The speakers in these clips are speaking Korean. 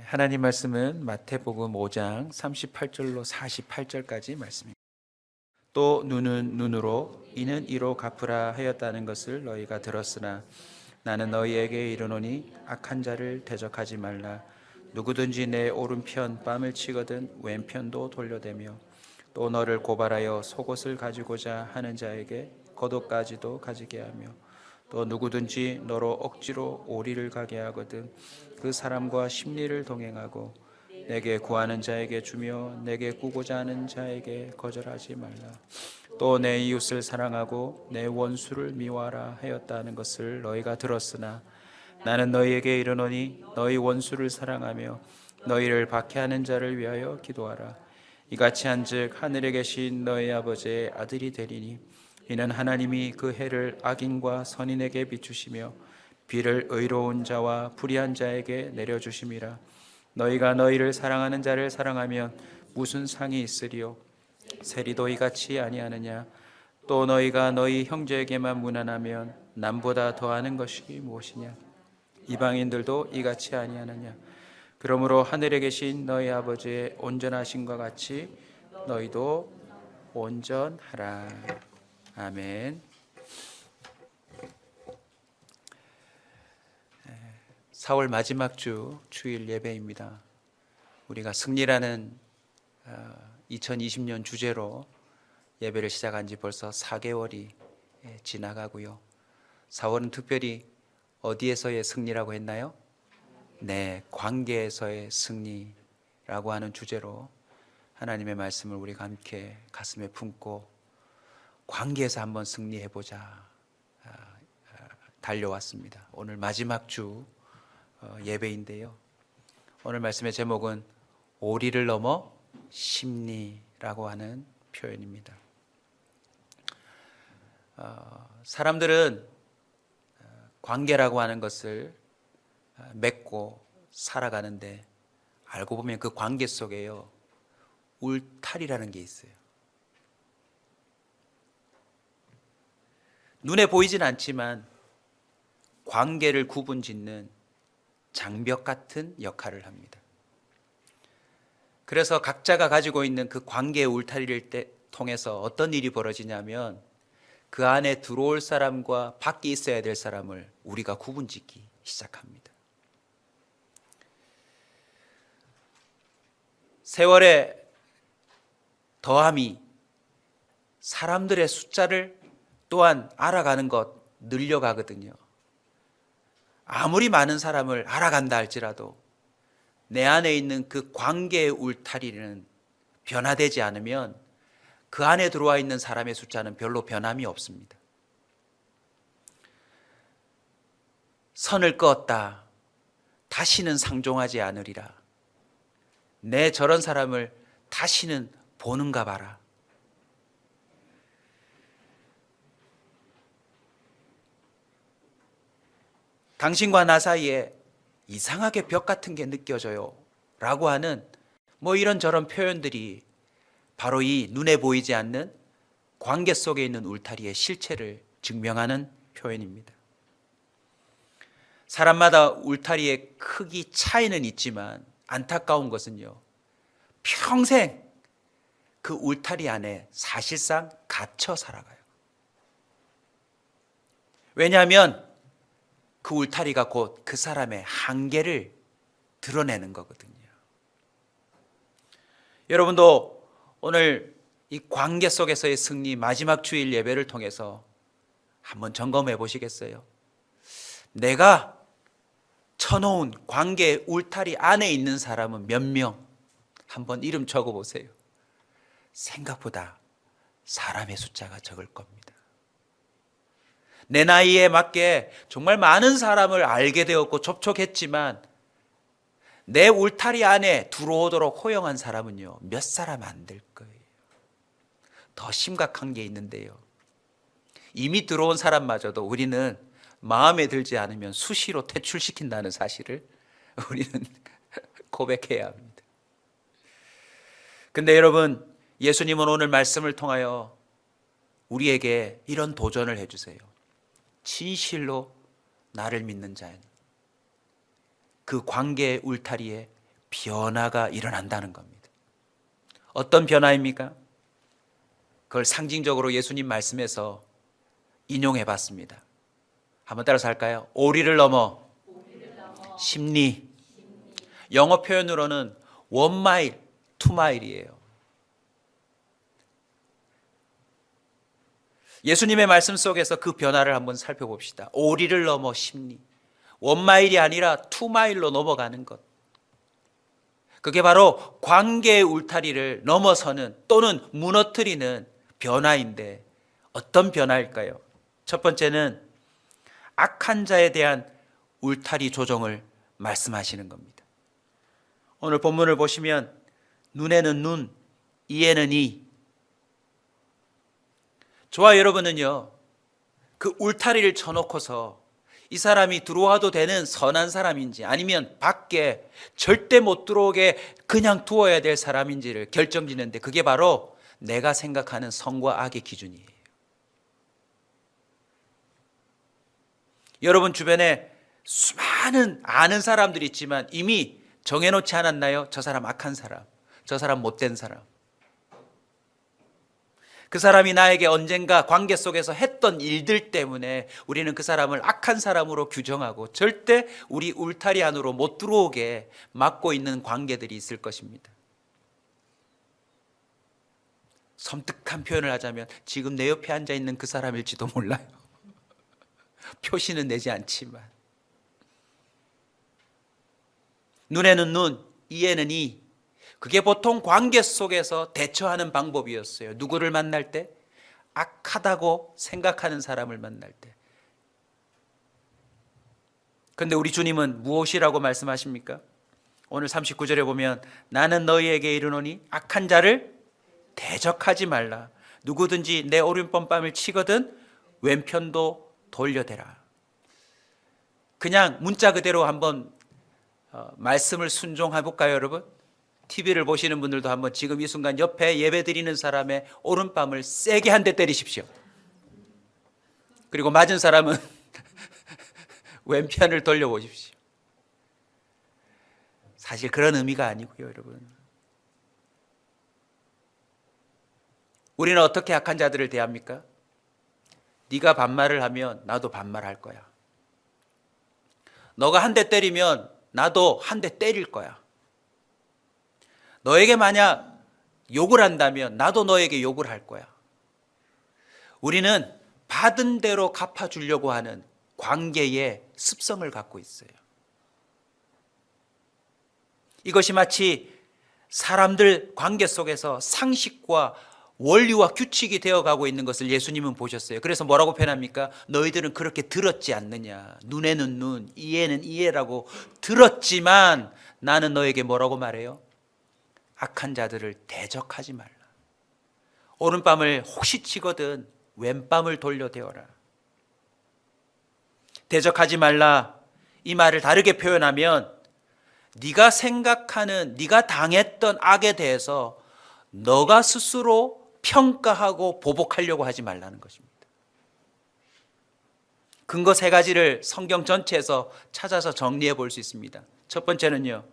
하나님 말씀은 마태복음 5장 38절로 48절까지 말씀입니다. 또 눈은 눈으로 이는 이로 갚으라 하였다는 것을 너희가 들었으나 나는 너희에게 이르노니 악한 자를 대적하지 말라. 누구든지 내 오른편 뺨을 치거든 왼편도 돌려대며 또 너를 고발하여 속옷을 가지고자 하는 자에게 겉옷까지도 가지게 하며 또 누구든지 너로 억지로 오리를 가게 하거든 그 사람과 심리를 동행하고 내게 구하는 자에게 주며 내게 꾸고자 하는 자에게 거절하지 말라. 또 내 이웃을 사랑하고 내 원수를 미워하라 하였다는 것을 너희가 들었으나 나는 너희에게 이르노니 너희 원수를 사랑하며 너희를 박해하는 자를 위하여 기도하라. 이같이 한즉 하늘에 계신 너희 아버지의 아들이 되리니 이는 하나님이 그 해를 악인과 선인에게 비추시며 비를 의로운 자와 불의한 자에게 내려주심이라. 너희가 너희를 사랑하는 자를 사랑하면 무슨 상이 있으리요? 세리도 이같이 아니하느냐? 또 너희가 너희 형제에게만 무난하면 남보다 더하는 것이 무엇이냐? 이방인들도 이같이 아니하느냐? 그러므로 하늘에 계신 너희 아버지의 온전하심과 같이 너희도 온전하라. 아멘. 4월 마지막 주 주일 예배입니다. 우리가 승리라는 2020년 주제로 예배를 시작한 지 벌써 4개월이 지나가고요. 4월은 특별히 어디에서의 승리라고 했나요? 네, 관계에서의 승리라고 하는 주제로 하나님의 말씀을 우리가 함께 가슴에 품고 관계에서 한번 승리해보자 달려왔습니다. 오늘 마지막 주 예배인데요. 오늘 말씀의 제목은 오리를 넘어 심리라고 하는 표현입니다. 사람들은 관계라고 하는 것을 맺고 살아가는데 알고 보면 그 관계 속에요 울타리라는 게 있어요. 눈에 보이진 않지만 관계를 구분짓는 장벽 같은 역할을 합니다. 그래서 각자가 가지고 있는 그 관계의 울타리를 통해서 어떤 일이 벌어지냐면 그 안에 들어올 사람과 밖에 있어야 될 사람을 우리가 구분짓기 시작합니다. 세월의 더함이 사람들의 숫자를 또한 알아가는 것 늘려가거든요. 아무리 많은 사람을 알아간다 할지라도 내 안에 있는 그 관계의 울타리는 변화되지 않으면 그 안에 들어와 있는 사람의 숫자는 별로 변함이 없습니다. 선을 그었다. 다시는 상종하지 않으리라. 내 저런 사람을 다시는 보는가 봐라. 당신과 나 사이에 이상하게 벽 같은 게 느껴져요 라고 하는 이런저런 표현들이 바로 이 눈에 보이지 않는 관계 속에 있는 울타리의 실체를 증명하는 표현입니다. 사람마다 울타리의 크기 차이는 있지만 안타까운 것은요, 평생 그 울타리 안에 사실상 갇혀 살아가요. 왜냐하면 그 울타리가 곧 그 사람의 한계를 드러내는 거거든요. 여러분도 오늘 이 관계 속에서의 승리 마지막 주일 예배를 통해서 한번 점검해 보시겠어요? 내가 쳐놓은 관계의 울타리 안에 있는 사람은 몇 명? 한번 이름 적어 보세요. 생각보다 사람의 숫자가 적을 겁니다. 내 나이에 맞게 정말 많은 사람을 알게 되었고 접촉했지만 내 울타리 안에 들어오도록 허용한 사람은요, 몇 사람 안 될 거예요. 더 심각한 게 있는데요, 이미 들어온 사람마저도 우리는 마음에 들지 않으면 수시로 퇴출시킨다는 사실을 우리는 고백해야 합니다. 근데 여러분, 예수님은 오늘 말씀을 통하여 우리에게 이런 도전을 해주세요. 진실로 나를 믿는 자는 그 관계의 울타리에 변화가 일어난다는 겁니다. 어떤 변화입니까? 그걸 상징적으로 예수님 말씀에서 인용해 봤습니다. 한번 따라서 할까요? 오리를 넘어 십리. 영어 표현으로는 1마일, 2마일이에요. 예수님의 말씀 속에서 그 변화를 한번 살펴봅시다. 오리를 넘어 십리. 1마일이 아니라 2마일로 넘어가는 것. 그게 바로 관계의 울타리를 넘어서는 또는 무너뜨리는 변화인데 어떤 변화일까요? 첫 번째는 악한 자에 대한 울타리 조정을 말씀하시는 겁니다. 오늘 본문을 보시면 눈에는 눈, 이에는 이. 저와 여러분은요, 그 울타리를 쳐놓고서 이 사람이 들어와도 되는 선한 사람인지 아니면 밖에 절대 못 들어오게 그냥 두어야 될 사람인지를 결정짓는데 그게 바로 내가 생각하는 선과 악의 기준이에요. 여러분 주변에 수많은 아는 사람들이 있지만 이미 정해놓지 않았나요? 저 사람 악한 사람, 저 사람 못된 사람. 그 사람이 나에게 언젠가 관계 속에서 했던 일들 때문에 우리는 그 사람을 악한 사람으로 규정하고 절대 우리 울타리 안으로 못 들어오게 막고 있는 관계들이 있을 것입니다. 섬뜩한 표현을 하자면 지금 내 옆에 앉아 있는 그 사람일지도 몰라요. 표시는 내지 않지만. 눈에는 눈, 이에는 이. 그게 보통 관계 속에서 대처하는 방법이었어요. 누구를 만날 때? 악하다고 생각하는 사람을 만날 때. 그런데 우리 주님은 무엇이라고 말씀하십니까? 오늘 39절에 보면 나는 너희에게 이르노니 악한 자를 대적하지 말라. 누구든지 내 오른밤을 치거든 왼편도 돌려대라. 그냥 문자 그대로 한번 말씀을 순종해 볼까요, 여러분? TV를 보시는 분들도 한번 지금 이 순간 옆에 예배 드리는 사람의 오른밤을 세게 한 대 때리십시오. 그리고 맞은 사람은 왼편을 돌려보십시오. 사실 그런 의미가 아니고요, 여러분. 우리는 어떻게 악한 자들을 대합니까? 네가 반말을 하면 나도 반말할 거야. 너가 한 대 때리면 나도 한 대 때릴 거야. 너에게 만약 욕을 한다면 나도 너에게 욕을 할 거야. 우리는 받은 대로 갚아주려고 하는 관계의 습성을 갖고 있어요. 이것이 마치 사람들 관계 속에서 상식과 원리와 규칙이 되어가고 있는 것을 예수님은 보셨어요. 그래서 뭐라고 표현합니까? 너희들은 그렇게 들었지 않느냐. 눈에는 눈, 이에는 이에라고 들었지만 나는 너에게 뭐라고 말해요? 악한 자들을 대적하지 말라. 오른밤을 혹시 치거든 왼밤을 돌려대어라. 대적하지 말라. 이 말을 다르게 표현하면 네가 생각하는, 네가 당했던 악에 대해서 너가 스스로 평가하고 보복하려고 하지 말라는 것입니다. 근거 세 가지를 성경 전체에서 찾아서 정리해 볼 수 있습니다. 첫 번째는요,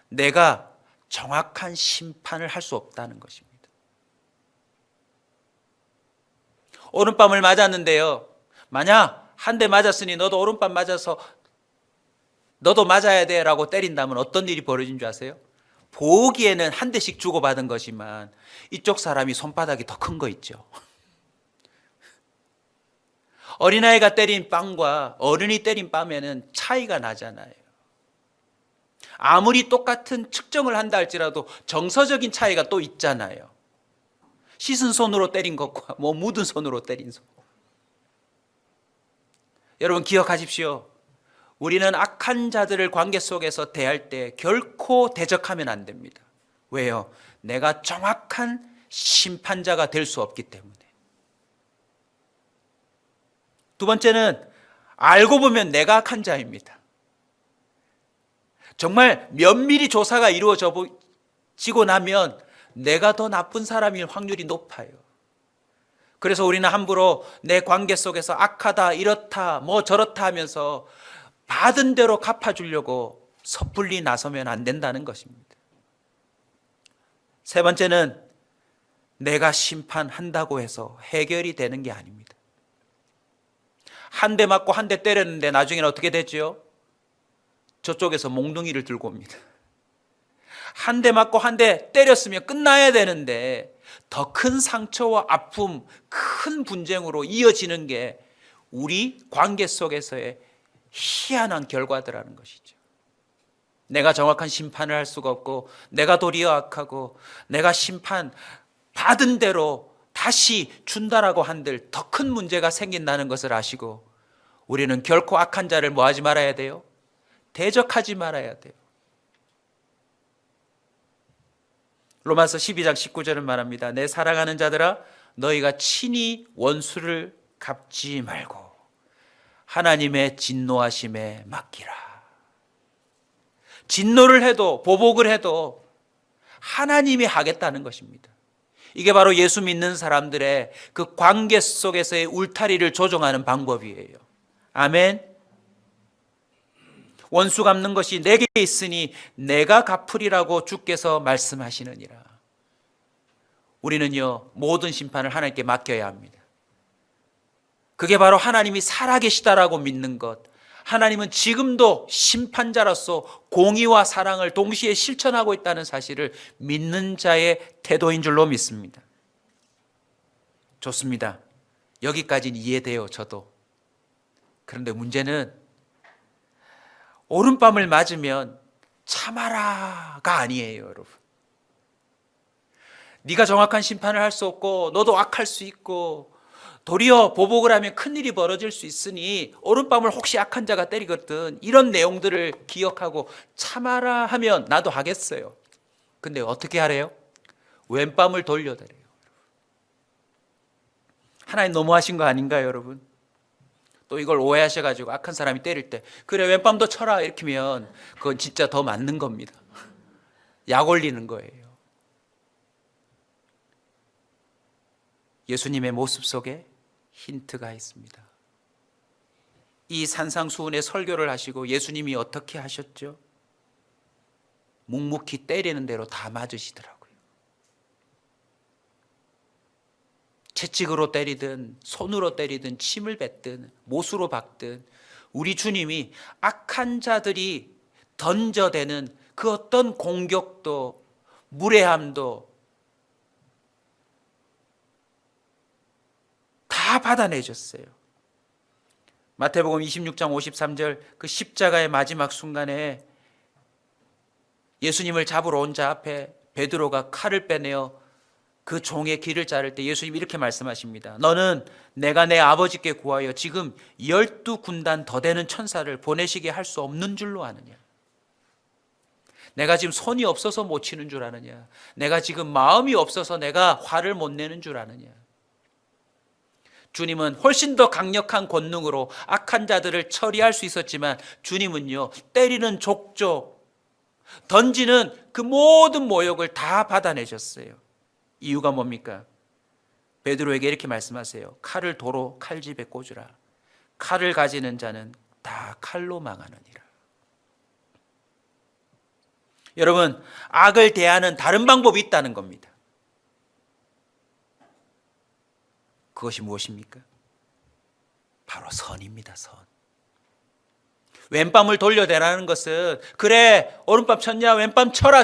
내가 정확한 심판을 할 수 없다는 것입니다. 오른밤을 맞았는데요, 만약 한 대 맞았으니 너도 오른밤 맞아서 너도 맞아야 돼 라고 때린다면 어떤 일이 벌어진 줄 아세요? 보기에는 한 대씩 주고받은 것이지만 이쪽 사람이 손바닥이 더 큰 거 있죠. 어린아이가 때린 빵과 어른이 때린 빵에는 차이가 나잖아요. 아무리 똑같은 측정을 한다 할지라도 정서적인 차이가 또 있잖아요. 씻은 손으로 때린 것과 묻은 손으로 때린 손. 여러분 기억하십시오. 우리는 악한 자들을 관계 속에서 대할 때 결코 대적하면 안 됩니다. 왜요? 내가 정확한 심판자가 될 수 없기 때문에. 두 번째는 알고 보면 내가 악한 자입니다. 정말 면밀히 조사가 이루어지고 나면 내가 더 나쁜 사람일 확률이 높아요. 그래서 우리는 함부로 내 관계 속에서 악하다, 이렇다, 뭐 저렇다 하면서 받은 대로 갚아주려고 섣불리 나서면 안 된다는 것입니다. 세 번째는 내가 심판한다고 해서 해결이 되는 게 아닙니다. 한 대 맞고 한 대 때렸는데 나중에는 어떻게 됐죠? 저쪽에서 몽둥이를 들고 옵니다. 한 대 맞고 한 대 때렸으면 끝나야 되는데 더 큰 상처와 아픔, 큰 분쟁으로 이어지는 게 우리 관계 속에서의 희한한 결과들라는 것이죠. 내가 정확한 심판을 할 수가 없고 내가 도리어 악하고 내가 심판 받은 대로 다시 준다라고 한들 더 큰 문제가 생긴다는 것을 아시고 우리는 결코 악한 자를 뭐 하지 말아야 돼요? 대적하지 말아야 돼요. 로마서 12장 19절은 말합니다. 내 사랑하는 자들아 너희가 친히 원수를 갚지 말고 하나님의 진노하심에 맡기라. 진노를 해도 보복을 해도 하나님이 하겠다는 것입니다. 이게 바로 예수 믿는 사람들의 그 관계 속에서의 울타리를 조정하는 방법이에요. 아멘. 원수 갚는 것이 내게 있으니 내가 갚으리라고 주께서 말씀하시느니라. 우리는요 모든 심판을 하나님께 맡겨야 합니다. 그게 바로 하나님이 살아계시다라고 믿는 것, 하나님은 지금도 심판자로서 공의와 사랑을 동시에 실천하고 있다는 사실을 믿는 자의 태도인 줄로 믿습니다. 좋습니다. 여기까지는 이해돼요, 저도. 그런데 문제는 오른밤을 맞으면 참아라가 아니에요, 여러분. 네가 정확한 심판을 할 수 없고 너도 악할 수 있고 도리어 보복을 하면 큰일이 벌어질 수 있으니 오른밤을 혹시 악한 자가 때리거든 이런 내용들을 기억하고 참아라 하면 나도 하겠어요. 근데 어떻게 하래요? 왼밤을 돌려대래요. 하나님 너무하신 거 아닌가요, 여러분? 또 이걸 오해하셔가지고 악한 사람이 때릴 때 그래 왼밤도 쳐라 이렇게 하면 그건 진짜 더 맞는 겁니다. 약 올리는 거예요. 예수님의 모습 속에 힌트가 있습니다. 이 산상수훈의 설교를 하시고 예수님이 어떻게 하셨죠? 묵묵히 때리는 대로 다 맞으시더라고요. 채찍으로 때리든 손으로 때리든 침을 뱉든 못으로 박든 우리 주님이 악한 자들이 던져대는 그 어떤 공격도 무례함도 다 받아내셨어요. 마태복음 26장 53절 그 십자가의 마지막 순간에 예수님을 잡으러 온 자 앞에 베드로가 칼을 빼내어 그 종의 길을 자를 때 예수님이 이렇게 말씀하십니다. 너는 내가 내 아버지께 구하여 지금 12군단 더 되는 천사를 보내시게 할 수 없는 줄로 아느냐? 내가 지금 손이 없어서 못 치는 줄 아느냐? 내가 지금 마음이 없어서 내가 화를 못 내는 줄 아느냐? 주님은 훨씬 더 강력한 권능으로 악한 자들을 처리할 수 있었지만 주님은요 때리는 족족 던지는 그 모든 모욕을 다 받아내셨어요. 이유가 뭡니까? 베드로에게 이렇게 말씀하세요. 칼을 도로 칼집에 꽂으라. 칼을 가지는 자는 다 칼로 망하느니라. 여러분, 악을 대하는 다른 방법이 있다는 겁니다. 그것이 무엇입니까? 바로 선입니다. 선. 왼밤을 돌려대라는 것은 그래 오른밤 쳤냐 왼밤 쳐라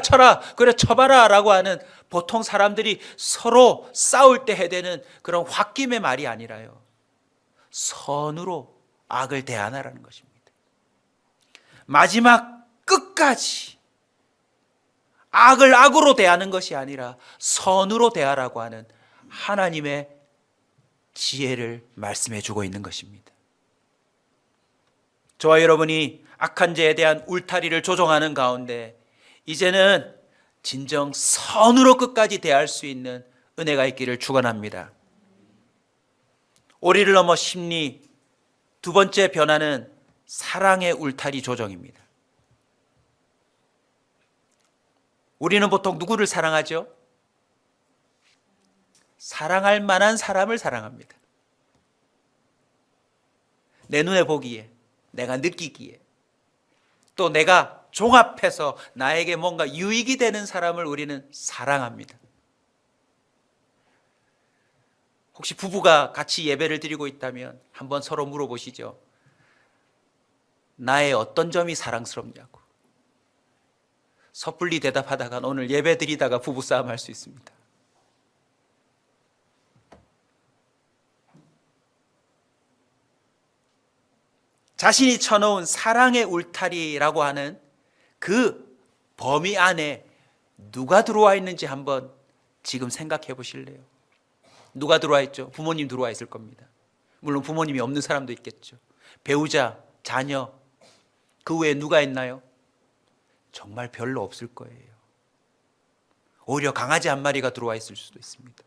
그래 쳐봐라 라고 하는 보통 사람들이 서로 싸울 때 해대는 그런 홧김의 말이 아니라요. 선으로 악을 대하라는 것입니다. 마지막 끝까지 악을 악으로 대하는 것이 아니라 선으로 대하라고 하는 하나님의 지혜를 말씀해 주고 있는 것입니다. 저와 여러분이 악한 죄에 대한 울타리를 조정하는 가운데 이제는 진정 선으로 끝까지 대할 수 있는 은혜가 있기를 축원합니다. 오리를 넘어 심리 두 번째 변화는 사랑의 울타리 조정입니다. 우리는 보통 누구를 사랑하죠? 사랑할 만한 사람을 사랑합니다. 내 눈에 보기에, 내가 느끼기에, 또 내가 종합해서 나에게 뭔가 유익이 되는 사람을 우리는 사랑합니다. 혹시 부부가 같이 예배를 드리고 있다면 한번 서로 물어보시죠. 나의 어떤 점이 사랑스럽냐고. 섣불리 대답하다가 오늘 예배 드리다가 부부싸움 할 수 있습니다. 자신이 쳐놓은 사랑의 울타리라고 하는 그 범위 안에 누가 들어와 있는지 한번 지금 생각해 보실래요? 누가 들어와 있죠? 부모님 들어와 있을 겁니다. 물론 부모님이 없는 사람도 있겠죠. 배우자, 자녀, 그 외에 누가 있나요? 정말 별로 없을 거예요. 오히려 강아지 한 마리가 들어와 있을 수도 있습니다.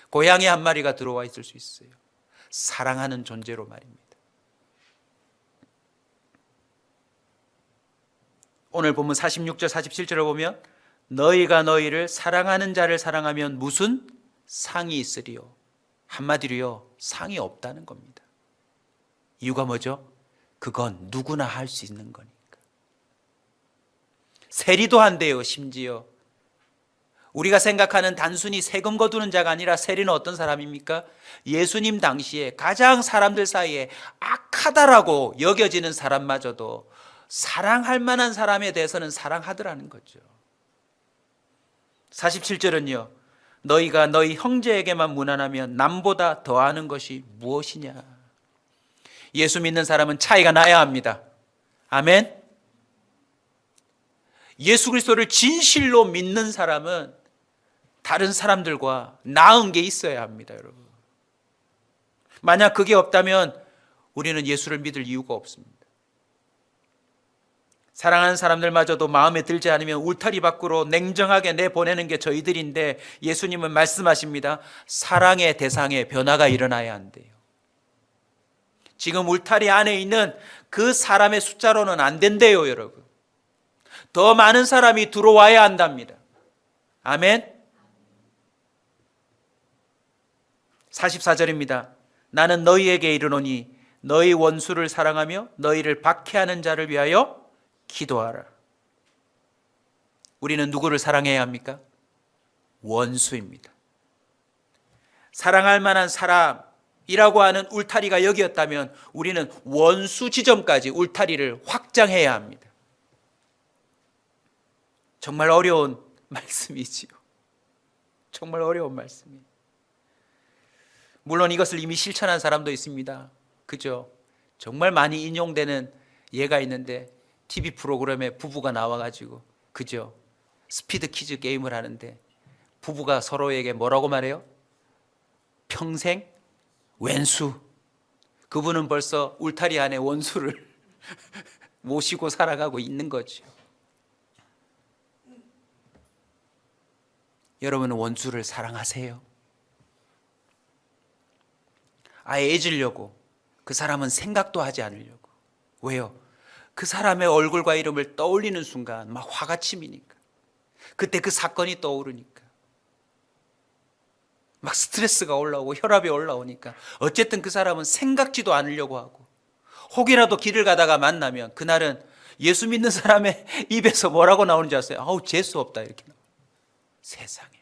고양이 한 마리가 들어와 있을 수 있어요. 사랑하는 존재로 말입니다. 오늘 본문 46절 47절을 보면 너희가 너희를 사랑하는 자를 사랑하면 무슨 상이 있으리요? 한마디로요, 상이 없다는 겁니다. 이유가 뭐죠? 그건 누구나 할 수 있는 거니까. 세리도 한대요. 심지어 우리가 생각하는 단순히 세금 거두는 자가 아니라 세리는 어떤 사람입니까? 예수님 당시에 가장 사람들 사이에 악하다라고 여겨지는 사람마저도 사랑할 만한 사람에 대해서는 사랑하더라는 거죠. 47절은요, 너희가 너희 형제에게만 무난하면 남보다 더하는 것이 무엇이냐. 예수 믿는 사람은 차이가 나야 합니다. 아멘. 예수 그리스도를 진실로 믿는 사람은 다른 사람들과 나은 게 있어야 합니다, 여러분. 만약 그게 없다면 우리는 예수를 믿을 이유가 없습니다. 사랑하는 사람들마저도 마음에 들지 않으면 울타리 밖으로 냉정하게 내보내는 게 저희들인데 예수님은 말씀하십니다. 사랑의 대상에 변화가 일어나야 한대요. 지금 울타리 안에 있는 그 사람의 숫자로는 안 된대요, 여러분. 더 많은 사람이 들어와야 한답니다. 아멘. 44절입니다. 나는 너희에게 이르노니 너희 원수를 사랑하며 너희를 박해하는 자를 위하여 기도하라. 우리는 누구를 사랑해야 합니까? 원수입니다. 사랑할 만한 사람이라고 하는 울타리가 여기였다면 우리는 원수 지점까지 울타리를 확장해야 합니다. 정말 어려운 말씀이지요. 정말 어려운 말씀이에요. 물론 이것을 이미 실천한 사람도 있습니다. 그죠? 정말 많이 인용되는 예가 있는데 TV 프로그램에 부부가 나와가지고, 그죠? 스피드 퀴즈 게임을 하는데 부부가 서로에게 뭐라고 말해요? 평생 왼수. 그분은 벌써 울타리 안에 원수를 모시고 살아가고 있는 거죠. 여러분은 원수를 사랑하세요? 아예 잊으려고, 그 사람은 생각도 하지 않으려고. 왜요? 그 사람의 얼굴과 이름을 떠올리는 순간 막 화가 치미니까, 그때 그 사건이 떠오르니까 막 스트레스가 올라오고 혈압이 올라오니까 어쨌든 그 사람은 생각지도 않으려고 하고, 혹이라도 길을 가다가 만나면 그날은 예수 믿는 사람의 입에서 뭐라고 나오는지 아세요? 아우, 재수 없다, 이렇게 나와요. 세상에.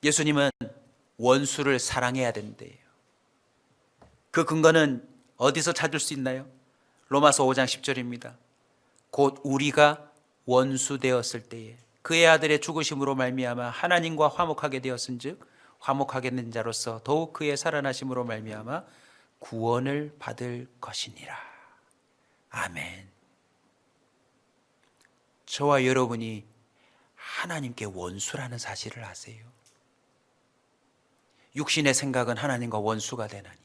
예수님은 원수를 사랑해야 된대요. 그 근거는 어디서 찾을 수 있나요? 로마서 5장 10절입니다. 곧 우리가 원수 되었을 때에 그의 아들의 죽으심으로 말미암아 하나님과 화목하게 되었은즉 화목하게 된 자로서 더욱 그의 살아나심으로 말미암아 구원을 받을 것이니라. 아멘. 저와 여러분이 하나님께 원수라는 사실을 아세요? 육신의 생각은 하나님과 원수가 되나니,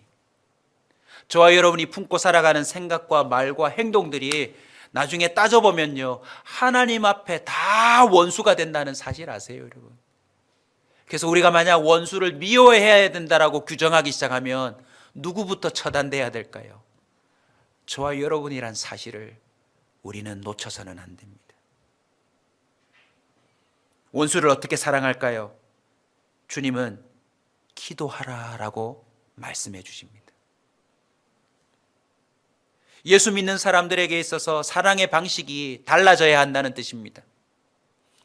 저와 여러분이 품고 살아가는 생각과 말과 행동들이 나중에 따져보면요, 하나님 앞에 다 원수가 된다는 사실 아세요, 여러분? 그래서 우리가 만약 원수를 미워해야 된다라고 규정하기 시작하면 누구부터 처단돼야 될까요? 저와 여러분이란 사실을 우리는 놓쳐서는 안 됩니다. 원수를 어떻게 사랑할까요? 주님은 기도하라라고 말씀해 주십니다. 예수 믿는 사람들에게 있어서 사랑의 방식이 달라져야 한다는 뜻입니다.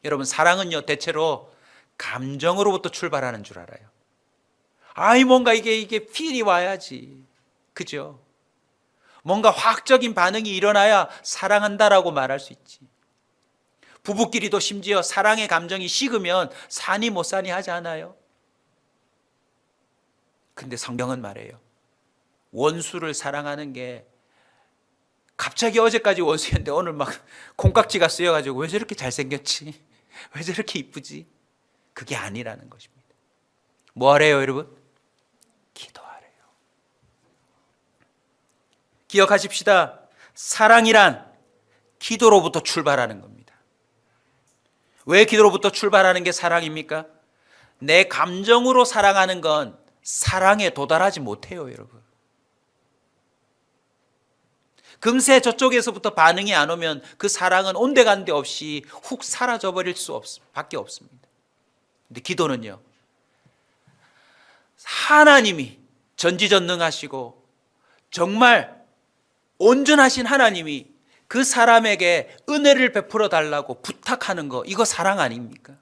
여러분, 사랑은요, 대체로 감정으로부터 출발하는 줄 알아요. 뭔가 이게 필이 와야지. 그죠? 뭔가 화학적인 반응이 일어나야 사랑한다라고 말할 수 있지. 부부끼리도 심지어 사랑의 감정이 식으면 사니 못 사니 하지 않아요? 근데 성경은 말해요. 원수를 사랑하는 게 갑자기 어제까지 원수였는데 오늘 막 콩깍지가 쓰여가지고 왜 저렇게 잘생겼지? 왜 저렇게 이쁘지? 그게 아니라는 것입니다. 뭐 하래요, 여러분? 기도하래요. 기억하십시다. 사랑이란 기도로부터 출발하는 겁니다. 왜 기도로부터 출발하는 게 사랑입니까? 내 감정으로 사랑하는 건 사랑에 도달하지 못해요, 여러분. 금세 저쪽에서부터 반응이 안 오면 그 사랑은 온데간데 없이 훅 사라져 버릴 밖에 없습니다. 근데 기도는요, 하나님이 전지전능하시고 정말 온전하신 하나님이 그 사람에게 은혜를 베풀어 달라고 부탁하는 거, 이거 사랑 아닙니까?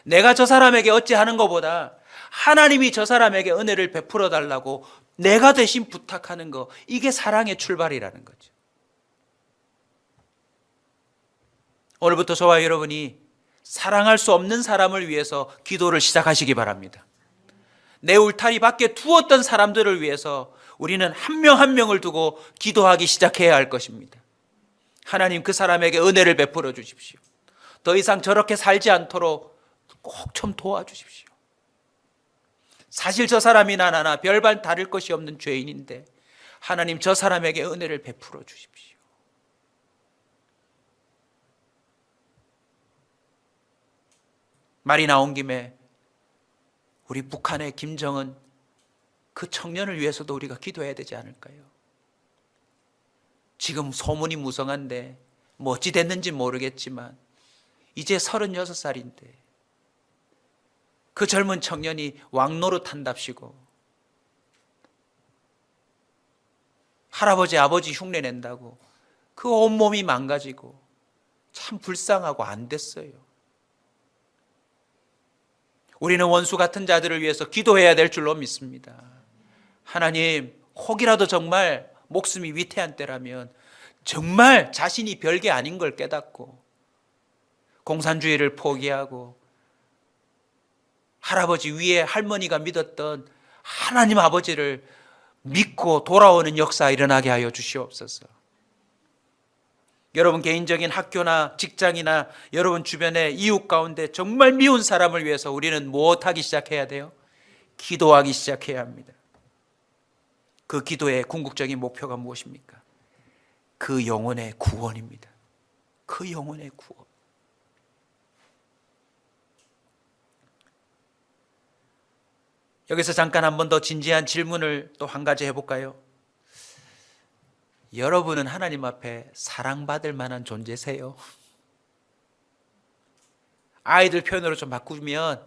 내가 저 사람에게 어찌하는 것보다 하나님이 저 사람에게 은혜를 베풀어 달라고 내가 대신 부탁하는 거, 이게 사랑의 출발이라는 거죠. 오늘부터 저와 여러분이 사랑할 수 없는 사람을 위해서 기도를 시작하시기 바랍니다. 내 울타리 밖에 두었던 사람들을 위해서 우리는 한 명 한 명을 두고 기도하기 시작해야 할 것입니다. 하나님, 그 사람에게 은혜를 베풀어 주십시오. 더 이상 저렇게 살지 않도록 꼭 좀 도와주십시오. 사실 저 사람이나 나나 별반 다를 것이 없는 죄인인데 하나님, 저 사람에게 은혜를 베풀어 주십시오. 말이 나온 김에 우리 북한의 김정은 그 청년을 위해서도 우리가 기도해야 되지 않을까요? 지금 소문이 무성한데 뭐 어찌 됐는지 모르겠지만 이제 36살인데 그 젊은 청년이 왕노릇 한답시고 할아버지 아버지 흉내 낸다고 그 온몸이 망가지고 참 불쌍하고 안 됐어요. 우리는 원수 같은 자들을 위해서 기도해야 될 줄로 믿습니다. 하나님, 혹이라도 정말 목숨이 위태한 때라면 정말 자신이 별게 아닌 걸 깨닫고 공산주의를 포기하고 할아버지 위에 할머니가 믿었던 하나님 아버지를 믿고 돌아오는 역사 일어나게 하여 주시옵소서. 여러분 개인적인 학교나 직장이나 여러분 주변의 이웃 가운데 정말 미운 사람을 위해서 우리는 무엇하기 시작해야 돼요? 기도하기 시작해야 합니다. 그 기도의 궁극적인 목표가 무엇입니까? 그 영혼의 구원입니다. 그 영혼의 구원. 여기서 잠깐 한 번 더 진지한 질문을 또 한 가지 해볼까요? 여러분은 하나님 앞에 사랑받을 만한 존재세요? 아이들 표현으로 좀 바꾸면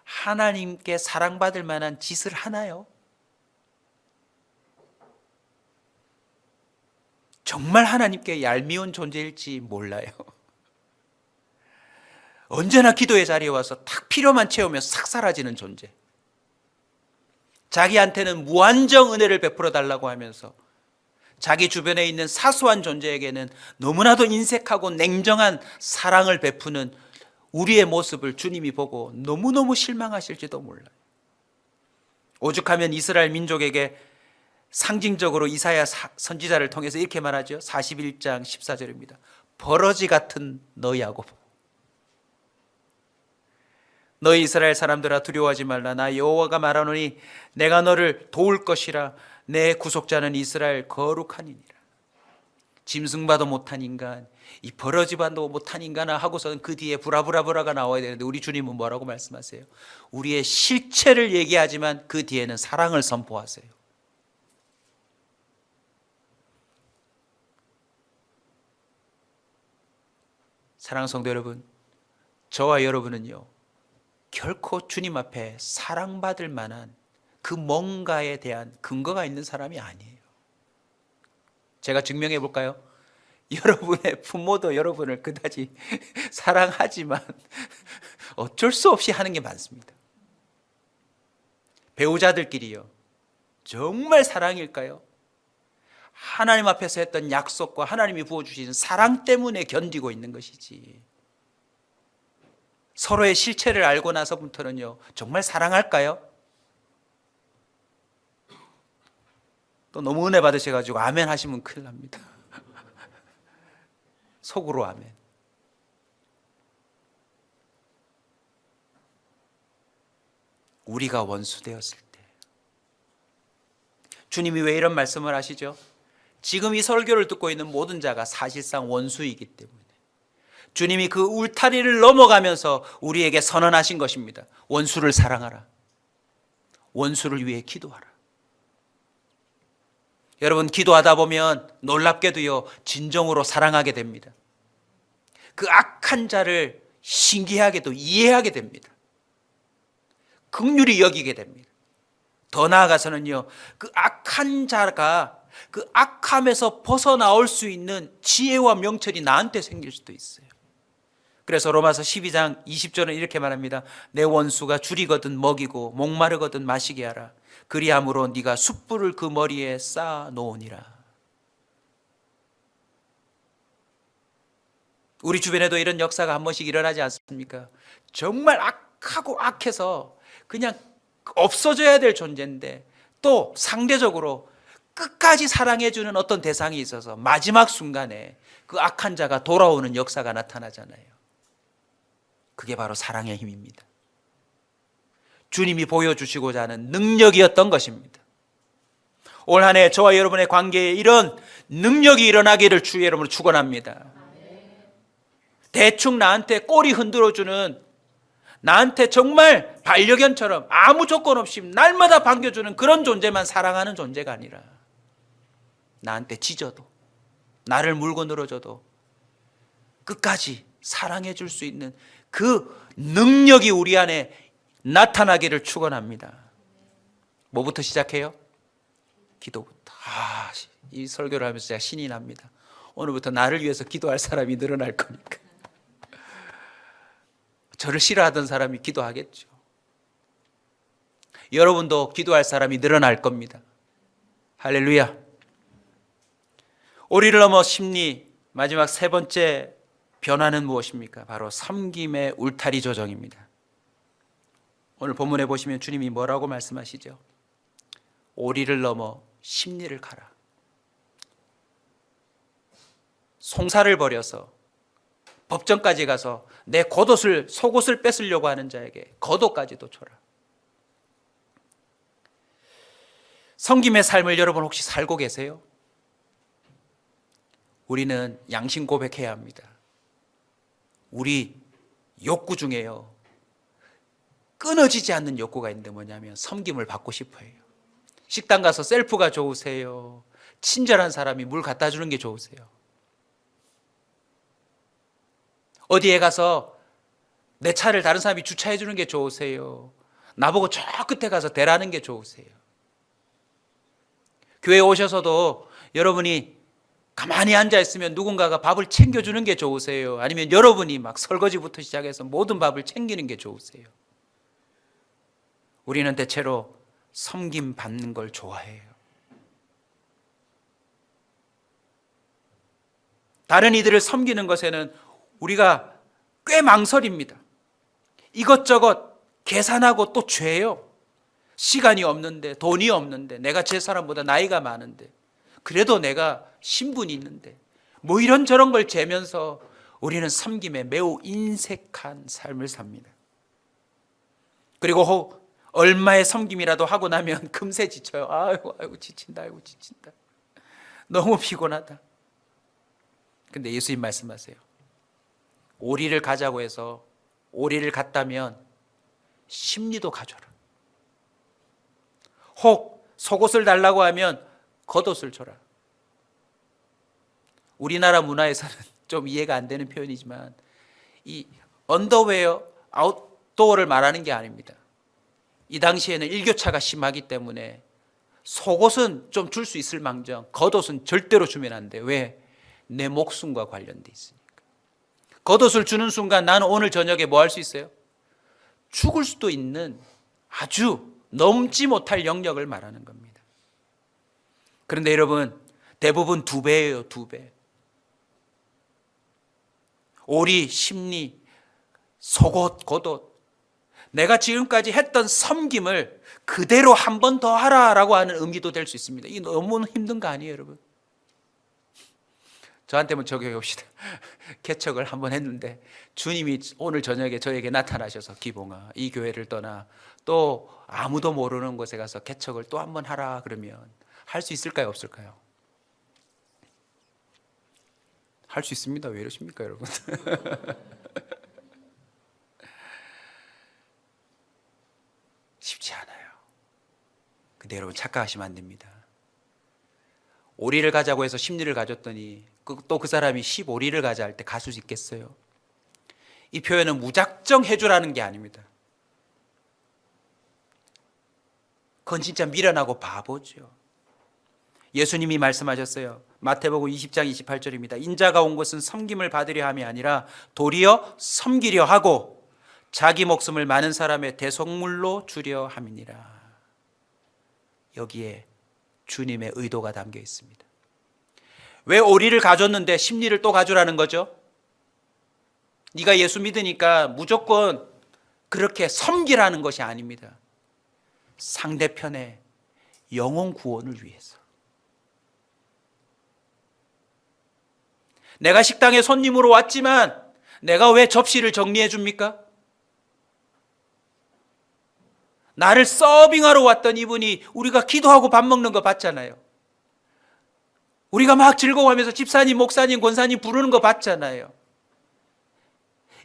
하나님께 사랑받을 만한 짓을 하나요? 정말 하나님께 얄미운 존재일지 몰라요. 언제나 기도의 자리에 와서 딱 필요만 채우면 싹 사라지는 존재. 자기한테는 무한정 은혜를 베풀어 달라고 하면서 자기 주변에 있는 사소한 존재에게는 너무나도 인색하고 냉정한 사랑을 베푸는 우리의 모습을 주님이 보고 너무너무 실망하실지도 몰라요. 오죽하면 이스라엘 민족에게 상징적으로 이사야 선지자를 통해서 이렇게 말하죠. 41장 14절입니다. 버러지 같은 너희 야곱, 너희 이스라엘 사람들아 두려워하지 말라. 나 여호와가 말하노니 내가 너를 도울 것이라. 내 구속자는 이스라엘 거룩하니니라. 짐승봐도 못한 인간, 이 버러지봐도 못한 인간아 하고서는 그 뒤에 브라브라브라가 나와야 되는데 우리 주님은 뭐라고 말씀하세요? 우리의 실체를 얘기하지만 그 뒤에는 사랑을 선포하세요. 사랑하는 성도 여러분, 저와 여러분은요 결코 주님 앞에 사랑받을 만한 그 뭔가에 대한 근거가 있는 사람이 아니에요. 제가 증명해 볼까요? 여러분의 부모도 여러분을 그다지 사랑하지만 어쩔 수 없이 하는 게 많습니다. 배우자들끼리요. 정말 사랑일까요? 하나님 앞에서 했던 약속과 하나님이 부어주신 사랑 때문에 견디고 있는 것이지, 서로의 실체를 알고 나서부터는요, 정말 사랑할까요? 또 너무 은혜 받으셔가지고 아멘 하시면 큰일 납니다. 속으로 아멘. 우리가 원수 되었을 때 주님이 왜 이런 말씀을 하시죠? 지금 이 설교를 듣고 있는 모든 자가 사실상 원수이기 때문에 주님이 그 울타리를 넘어가면서 우리에게 선언하신 것입니다. 원수를 사랑하라. 원수를 위해 기도하라. 여러분, 기도하다 보면 놀랍게도요, 진정으로 사랑하게 됩니다. 그 악한 자를 신기하게도 이해하게 됩니다. 긍휼히 여기게 됩니다. 더 나아가서는요, 그 악한 자가 그 악함에서 벗어나올 수 있는 지혜와 명철이 나한테 생길 수도 있어요. 그래서 로마서 12장 20절은 이렇게 말합니다. 내 원수가 줄이거든 먹이고 목마르거든 마시게 하라. 그리함으로 네가 숯불을 그 머리에 쌓아 놓으니라. 우리 주변에도 이런 역사가 한 번씩 일어나지 않습니까? 정말 악하고 악해서 그냥 없어져야 될 존재인데 또 상대적으로 끝까지 사랑해주는 어떤 대상이 있어서 마지막 순간에 그 악한 자가 돌아오는 역사가 나타나잖아요. 그게 바로 사랑의 힘입니다. 주님이 보여주시고자 하는 능력이었던 것입니다. 올 한 해 저와 여러분의 관계에 이런 능력이 일어나기를 주의 이름으로 축원합니다. 대충 나한테 꼬리 흔들어주는, 나한테 정말 반려견처럼 아무 조건 없이 날마다 반겨주는 그런 존재만 사랑하는 존재가 아니라 나한테 짖어도, 나를 물고 늘어줘도 끝까지 사랑해 줄 수 있는 그 능력이 우리 안에 나타나기를 축원합니다. 뭐부터 시작해요? 기도부터. 이 설교를 하면서 제가 신이 납니다. 오늘부터 나를 위해서 기도할 사람이 늘어날 거니까. 저를 싫어하던 사람이 기도하겠죠. 여러분도 기도할 사람이 늘어날 겁니다. 할렐루야. 오리를 넘어 심리, 마지막 세 번째 변화는 무엇입니까? 바로 섬김의 울타리 조정입니다. 오늘 본문에 보시면 주님이 뭐라고 말씀하시죠? 오리를 넘어 심리를 가라. 송사를 벌여서 법정까지 가서 내 겉옷을, 속옷을 뺏으려고 하는 자에게 겉옷까지도 줘라. 섬김의 삶을 여러분 혹시 살고 계세요? 우리는 양심 고백해야 합니다. 우리 욕구 중에요, 끊어지지 않는 욕구가 있는데 뭐냐면 섬김을 받고 싶어요. 식당 가서 셀프가 좋으세요? 친절한 사람이 물 갖다 주는 게 좋으세요? 어디에 가서 내 차를 다른 사람이 주차해 주는 게 좋으세요? 나보고 저 끝에 가서 대라는 게 좋으세요? 교회에 오셔서도 여러분이 가만히 앉아있으면 누군가가 밥을 챙겨주는 게 좋으세요? 아니면 여러분이 막 설거지부터 시작해서 모든 밥을 챙기는 게 좋으세요? 우리는 대체로 섬김 받는 걸 좋아해요. 다른 이들을 섬기는 것에는 우리가 꽤 망설입니다. 이것저것 계산하고 또 죄요. 시간이 없는데, 돈이 없는데, 내가 제 사람보다 나이가 많은데, 그래도 내가 신분이 있는데, 뭐 이런저런 걸 재면서 우리는 섬김에 매우 인색한 삶을 삽니다. 그리고 얼마의 섬김이라도 하고 나면 금세 지쳐요. 아이고 지친다, 아이고 지친다. 너무 피곤하다. 근데 예수님 말씀하세요. 오리를 가자고 해서 오리를 갔다면 심리도 가져라. 혹 속옷을 달라고 하면 겉옷을 줘라. 우리나라 문화에서는 좀 이해가 안 되는 표현이지만 이 언더웨어, 아웃도어를 말하는 게 아닙니다. 이 당시에는 일교차가 심하기 때문에 속옷은 좀 줄 수 있을 망정 겉옷은 절대로 주면 안 돼. 왜? 내 목숨과 관련돼 있으니까. 겉옷을 주는 순간 나는 오늘 저녁에 뭐 할 수 있어요? 죽을 수도 있는 아주 넘지 못할 영역을 말하는 겁니다. 그런데 여러분, 대부분 2배예요. 2배. 오리, 심리, 속옷, 겉옷, 내가 지금까지 했던 섬김을 그대로 한 번 더 하라라고 하는 의미도 될 수 있습니다. 이게 너무 힘든 거 아니에요, 여러분? 저한테 한번 적용해 봅시다. 개척을 한번 했는데 주님이 오늘 저녁에 저에게 나타나셔서 기봉아, 이 교회를 떠나 또 아무도 모르는 곳에 가서 개척을 또 한번 하라 그러면 할 수 있을까요, 없을까요? 할 수 있습니다. 왜 이러십니까, 여러분? 쉽지 않아요. 근데 여러분 착각하시면 안 됩니다. 오리를 가자고 해서 10리를 가졌더니 또 그 사람이 15리를 가자 할 때 가수 있겠어요? 이 표현은 무작정 해주라는 게 아닙니다. 그건 진짜 미련하고 바보죠. 예수님이 말씀하셨어요. 마태복음 20장 28절입니다. 인자가 온 것은 섬김을 받으려 함이 아니라 도리어 섬기려 하고 자기 목숨을 많은 사람의 대속물로 주려 함이니라. 여기에 주님의 의도가 담겨 있습니다. 왜 오리를 가졌는데 10리를 또 가져라는 거죠? 네가 예수 믿으니까 무조건 그렇게 섬기라는 것이 아닙니다. 상대편의 영혼 구원을 위해서. 내가 식당에 손님으로 왔지만 내가 왜 접시를 정리해 줍니까? 나를 서빙하러 왔던 이분이 우리가 기도하고 밥 먹는 거 봤잖아요. 우리가 막 즐거워하면서 집사님, 목사님, 권사님 부르는 거 봤잖아요.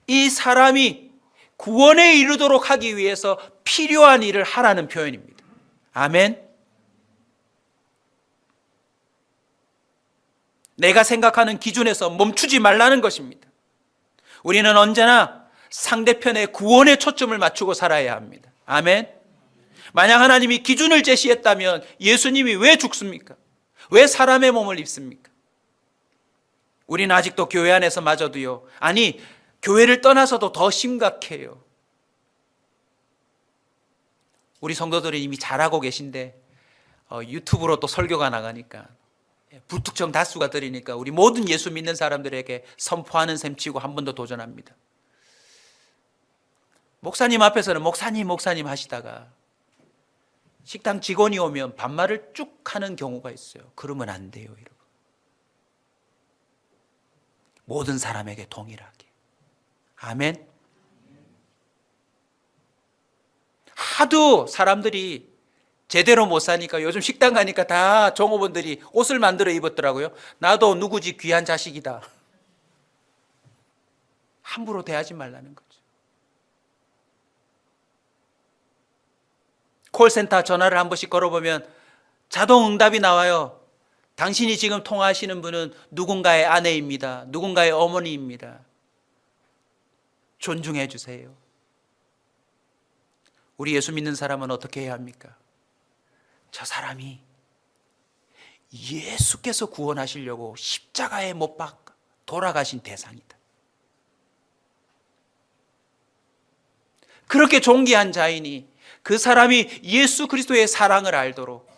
이 사람이 구원에 이르도록 하기 위해서 필요한 일을 하라는 표현입니다. 아멘. 내가 생각하는 기준에서 멈추지 말라는 것입니다. 우리는 언제나 상대편의 구원에 초점을 맞추고 살아야 합니다. 아멘. 만약 하나님이 기준을 제시했다면 예수님이 왜 죽습니까? 왜 사람의 몸을 입습니까? 우리는 아직도 교회 안에서 마저도요. 아니, 교회를 떠나서도 더 심각해요. 우리 성도들이 이미 잘하고 계신데 유튜브로 또 설교가 나가니까 불특정 다수가 들으니까 우리 모든 예수 믿는 사람들에게 선포하는 셈 치고 한 번 더 도전합니다. 목사님 앞에서는 목사님 하시다가 식당 직원이 오면 반말을 쭉 하는 경우가 있어요. 그러면 안 돼요, 여러분. 모든 사람에게 동일하게. 아멘. 하도 사람들이 제대로 못 사니까 요즘 식당 가니까 다 종업원들이 옷을 만들어 입었더라고요. 나도 누구 집 귀한 자식이다. 함부로 대하지 말라는 거죠. 콜센터 전화를 한 번씩 걸어보면 자동 응답이 나와요. 당신이 지금 통화하시는 분은 누군가의 아내입니다. 누군가의 어머니입니다. 존중해 주세요. 우리 예수 믿는 사람은 어떻게 해야 합니까? 저 사람이 예수께서 구원하시려고 십자가에 못 박아 돌아가신 대상이다. 그렇게 존귀한 자이니 그 사람이 예수 그리스도의 사랑을 알도록,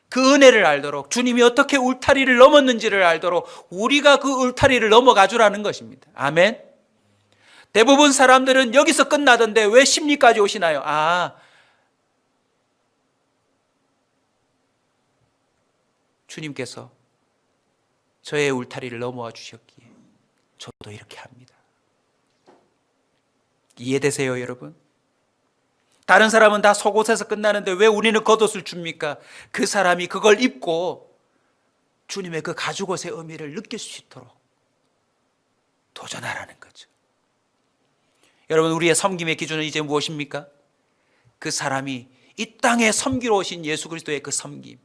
그 은혜를 알도록, 주님이 어떻게 울타리를 넘었는지를 알도록 우리가 그 울타리를 넘어가 주라는 것입니다. 아멘. 대부분 사람들은 여기서 끝나던데 왜 심리까지 오시나요? 주님께서 저의 울타리를 넘어와 주셨기에 저도 이렇게 합니다. 이해되세요, 여러분? 다른 사람은 다 속옷에서 끝나는데 왜 우리는 겉옷을 줍니까? 그 사람이 그걸 입고 주님의 그 가죽옷의 의미를 느낄 수 있도록 도전하라는 거죠. 여러분, 우리의 섬김의 기준은 이제 무엇입니까? 그 사람이 이 땅에 섬기러 오신 예수 그리스도의 그 섬김,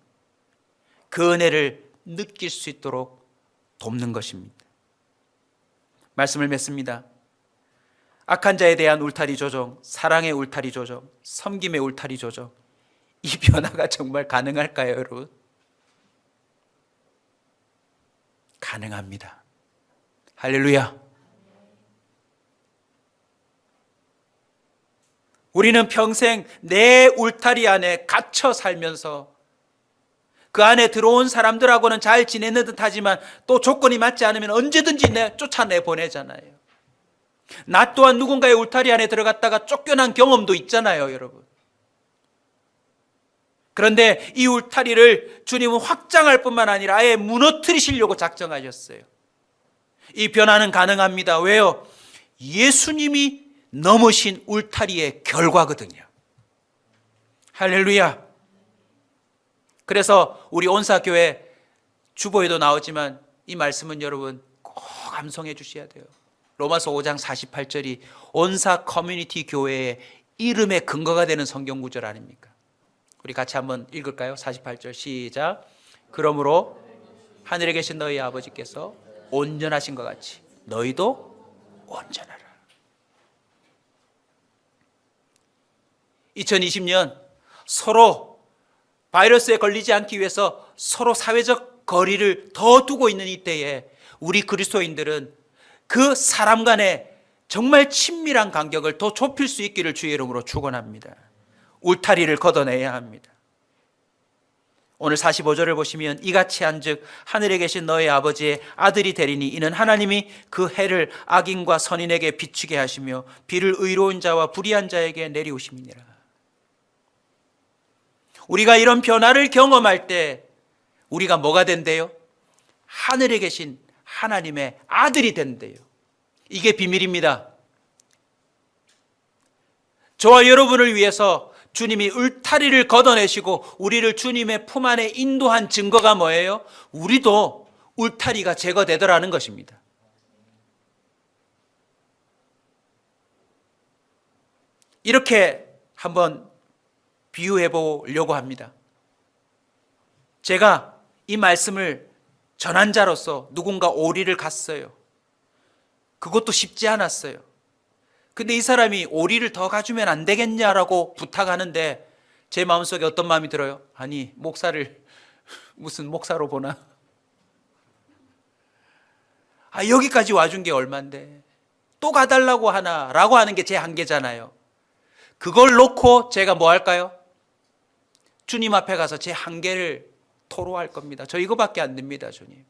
그 은혜를 느낄 수 있도록 돕는 것입니다. 말씀을 맺습니다. 악한 자에 대한 울타리 조정, 사랑의 울타리 조정, 섬김의 울타리 조정, 이 변화가 정말 가능할까요, 여러분? 가능합니다. 할렐루야. 우리는 평생 내 울타리 안에 갇혀 살면서 그 안에 들어온 사람들하고는 잘 지내는 듯 하지만 또 조건이 맞지 않으면 언제든지 쫓아내 보내잖아요. 나 또한 누군가의 울타리 안에 들어갔다가 쫓겨난 경험도 있잖아요, 여러분. 그런데 이 울타리를 주님은 확장할 뿐만 아니라 아예 무너뜨리시려고 작정하셨어요. 이 변화는 가능합니다. 왜요? 예수님이 넘으신 울타리의 결과거든요. 할렐루야. 그래서 우리 온사교회 주보에도 나오지만 이 말씀은 여러분 꼭 암송해 주셔야 돼요. 로마서 5장 48절이 온사 커뮤니티 교회의 이름의 근거가 되는 성경 구절 아닙니까? 우리 같이 한번 읽을까요? 48절 시작. 그러므로 하늘에 계신 너희 아버지께서 온전하신 것 같이 너희도 온전하라. 2020년 서로 바이러스에 걸리지 않기 위해서 서로 사회적 거리를 더 두고 있는 이때에 우리 그리스도인들은 그 사람 간의 정말 친밀한 간격을 더 좁힐 수 있기를 주의 이름으로 축원합니다. 울타리를 걷어내야 합니다. 오늘 45절을 보시면 이같이 한즉 하늘에 계신 너희 아버지의 아들이 되리니 이는 하나님이 그 해를 악인과 선인에게 비추게 하시며 비를 의로운 자와 불의한 자에게 내리우심이니라. 우리가 이런 변화를 경험할 때 우리가 뭐가 된대요? 하늘에 계신 하나님의 아들이 된대요. 이게 비밀입니다. 저와 여러분을 위해서 주님이 울타리를 걷어내시고 우리를 주님의 품 안에 인도한 증거가 뭐예요? 우리도 울타리가 제거되더라는 것입니다. 이렇게 한번 비유해 보려고 합니다. 제가 이 말씀을 전한 자로서 누군가 오리를 갔어요. 그것도 쉽지 않았어요. 근데 이 사람이 오리를 더 가주면 안 되겠냐라고 부탁하는데 제 마음속에 어떤 마음이 들어요? 아니, 목사를 무슨 목사로 보나? 여기까지 와준 게 얼만데 또 가달라고 하나라고 하는 게 제 한계잖아요. 그걸 놓고 제가 뭐 할까요? 주님 앞에 가서 제 한계를 토로할 겁니다. 저 이거밖에 안 됩니다, 주님.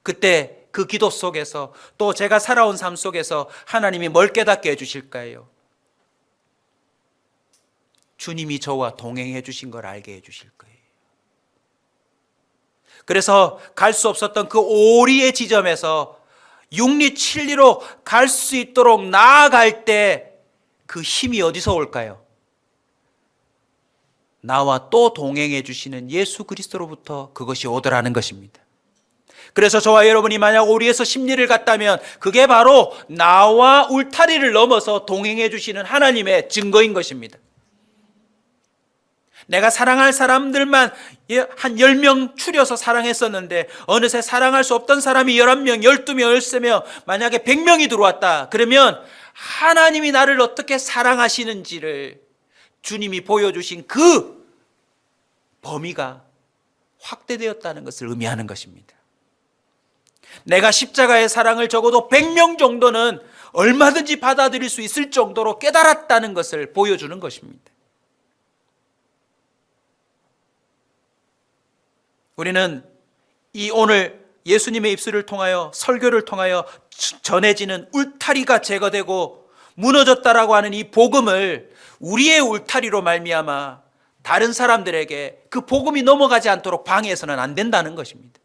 그때 그 기도 속에서 또 제가 살아온 삶 속에서 하나님이 뭘 깨닫게 해주실까요? 주님이 저와 동행해 주신 걸 알게 해 주실 거예요. 그래서 갈 수 없었던 그 오리의 지점에서 6리 7리로 갈 수 있도록 나아갈 때 그 힘이 어디서 올까요? 나와 또 동행해 주시는 예수 그리스도로부터 그것이 오더라는 것입니다. 그래서 저와 여러분이 만약 오리에서 10리를 갔다면 그게 바로 나와 울타리를 넘어서 동행해 주시는 하나님의 증거인 것입니다. 내가 사랑할 사람들만 한 10명 추려서 사랑했었는데 어느새 사랑할 수 없던 사람이 11명, 12명, 13명, 만약에 100명이 들어왔다. 그러면 하나님이 나를 어떻게 사랑하시는지를 주님이 보여주신 그 범위가 확대되었다는 것을 의미하는 것입니다. 내가 십자가의 사랑을 적어도 100명 정도는 얼마든지 받아들일 수 있을 정도로 깨달았다는 것을 보여주는 것입니다. 우리는 이 오늘 예수님의 입술을 통하여 설교를 통하여 전해지는 울타리가 제거되고 무너졌다라고 하는 이 복음을 우리의 울타리로 말미암아 다른 사람들에게 그 복음이 넘어가지 않도록 방해해서는 안 된다는 것입니다.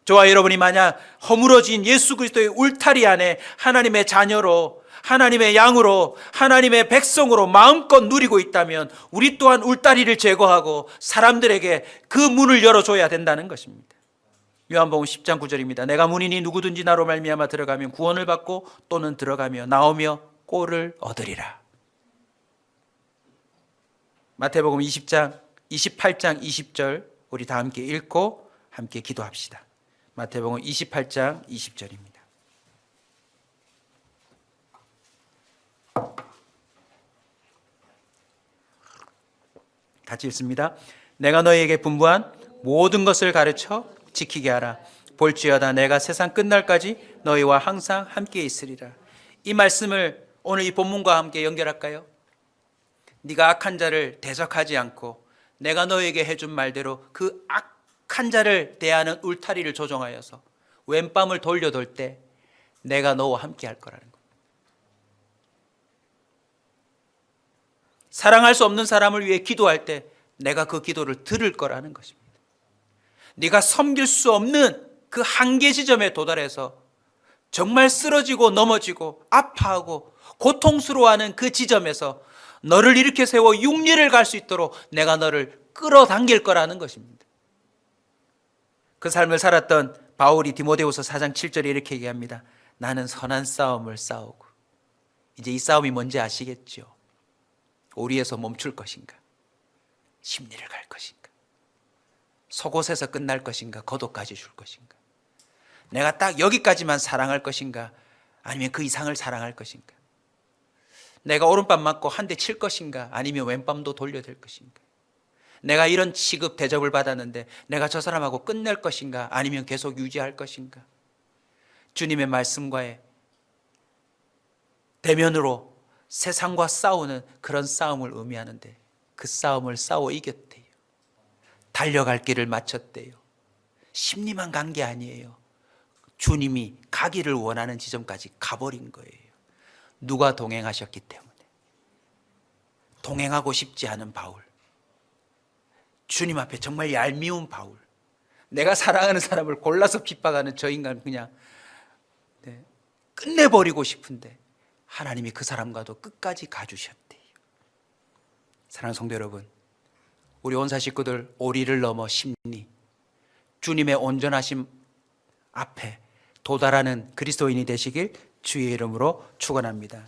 저와 여러분이 만약 허물어진 예수 그리스도의 울타리 안에 하나님의 자녀로, 하나님의 양으로, 하나님의 백성으로 마음껏 누리고 있다면 우리 또한 울타리를 제거하고 사람들에게 그 문을 열어줘야 된다는 것입니다. 요한복음 10장 9절입니다. 내가 문이니 누구든지 나로 말미암아 들어가면 구원을 받고 또는 들어가며 나오며 꼴을 얻으리라. 마태복음 28장 20절 우리 다 함께 읽고 함께 기도합시다. 마태복음 28장 20절입니다. 같이 읽습니다. 내가 너희에게 분부한 모든 것을 가르쳐 지키게 하라. 볼지어다 내가 세상 끝날까지 너희와 항상 함께 있으리라. 이 말씀을 오늘 이 본문과 함께 연결할까요? 네가 악한 자를 대적하지 않고 내가 너에게 해준 말대로 그 악한 자를 대하는 울타리를 조정하여서 왼밤을 돌려돌 때 내가 너와 함께 할 거라는 겁니다. 사랑할 수 없는 사람을 위해 기도할 때 내가 그 기도를 들을 거라는 것입니다. 네가 섬길 수 없는 그 한계 지점에 도달해서 정말 쓰러지고 넘어지고 아파하고 고통스러워하는 그 지점에서 너를 일으켜 세워 육리를 갈 수 있도록 내가 너를 끌어당길 거라는 것입니다. 그 삶을 살았던 바울이 디모데후서 4장 7절에 이렇게 얘기합니다. 나는 선한 싸움을 싸우고. 이제 이 싸움이 뭔지 아시겠죠? 오리에서 멈출 것인가? 심리를 갈 것인가? 속옷에서 끝날 것인가? 겉옷까지 줄 것인가? 내가 딱 여기까지만 사랑할 것인가? 아니면 그 이상을 사랑할 것인가? 내가 오른밤 맞고 한 대 칠 것인가? 아니면 왼밤도 돌려댈 것인가? 내가 이런 취급 대접을 받았는데 내가 저 사람하고 끝낼 것인가? 아니면 계속 유지할 것인가? 주님의 말씀과의 대면으로 세상과 싸우는 그런 싸움을 의미하는데 그 싸움을 싸워 이겼대요. 달려갈 길을 마쳤대요. 심리만 간 게 아니에요. 주님이 가기를 원하는 지점까지 가버린 거예요. 누가 동행하셨기 때문에. 동행하고 싶지 않은 바울. 주님 앞에 정말 얄미운 바울. 내가 사랑하는 사람을 골라서 핍박하는 저 인간 그냥 끝내버리고 싶은데 하나님이 그 사람과도 끝까지 가주셨대요. 사랑하는 성도 여러분, 우리 온사 식구들 오리를 넘어 심리, 주님의 온전하심 앞에 도달하는 그리스도인이 되시길 주의 이름으로 축원합니다.